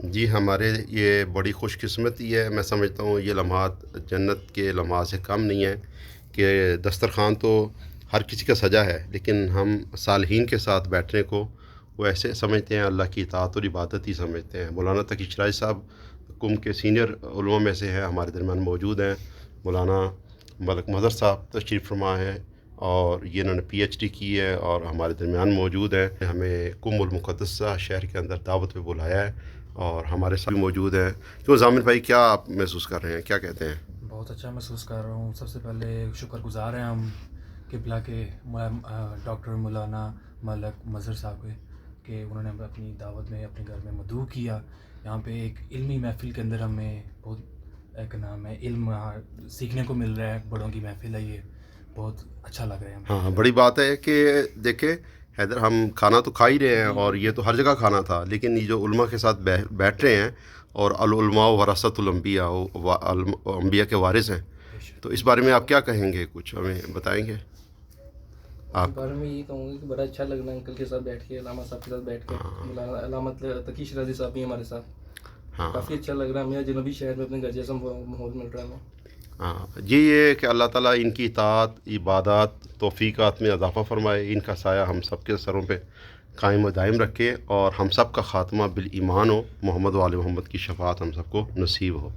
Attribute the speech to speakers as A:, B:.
A: جی ہمارے یہ بڑی خوش قسمتی ہے، میں سمجھتا ہوں یہ لمحات جنت کے لمحات سے کم نہیں ہیں کہ دسترخوان تو ہر کسی کا سجا ہے، لیکن ہم صالحین کے ساتھ بیٹھنے کو وہ ایسے سمجھتے ہیں، اللہ کی اطاعت اور عبادت ہی سمجھتے ہیں۔ مولانا تقی شرائع صاحب کم کے سینئر علماء میں سے ہیں، ہمارے درمیان موجود ہیں۔ مولانا ملک مظہر صاحب تشریف فرما ہے اور یہ انہوں نے پی ایچ ڈی کی ہے اور ہمارے درمیان موجود ہیں۔ ہمیں کم المقدسہ شہر کے اندر دعوت پہ بلایا ہے اور ہمارے ساتھ بھی موجود ہیں۔ تو ضامن بھائی کیا آپ محسوس کر رہے ہیں، کیا کہتے ہیں؟
B: بہت اچھا محسوس کر رہا ہوں۔ سب سے پہلے شکر گزار ہیں ہم قبلہ کے ڈاکٹر مولانا ملک مظہر صاحب کہ انہوں نے ہمیں اپنی دعوت میں اپنے گھر میں مدعو کیا۔ یہاں پہ ایک علمی محفل کے اندر ہمیں بہت ایک نام ہے علم سیکھنے کو مل رہا ہے، بڑوں کی محفل ہے، یہ بہت اچھا لگ رہا ہے ہمیں۔
A: ہاں بڑی بات ہے کہ دیکھیں حیدر، ہم کھانا تو کھا ہی رہے ہیں اور یہ تو ہر جگہ کھانا تھا، لیکن یہ جو علماء کے ساتھ بیٹھ رہے ہیں اور العلماء ورثۃ الانبیاء، انبیاء کے وارث ہیں، تو اس بارے میں آپ کیا کہیں گے؟ کچھ ہمیں بتائیں گے آپ؟
C: اس بارے میں یہ کہوں گا کہ بڑا اچھا لگ رہا ہے انکل کے ساتھ بیٹھ کے، علامہ صاحب کے ساتھ بیٹھ کے، مولانا علامہ تقی شرازی صاحب بھی ہمارے ساتھ،
A: ہاں
C: کافی اچھا لگ رہا ہے ہمیں جنوبی شہر میں اپنے گھر جیسا ماحول مل رہا ہے ہمیں۔
A: ہاں جی، یہ کہ اللہ تعالیٰ ان کی اطاعت، عبادات، توفیقات میں اضافہ فرمائے، ان کا سایہ ہم سب کے سروں پہ قائم و دائم رکھے اور ہم سب کا خاتمہ بالایمان ہو، محمد و آل محمد کی شفاعت ہم سب کو نصیب ہو۔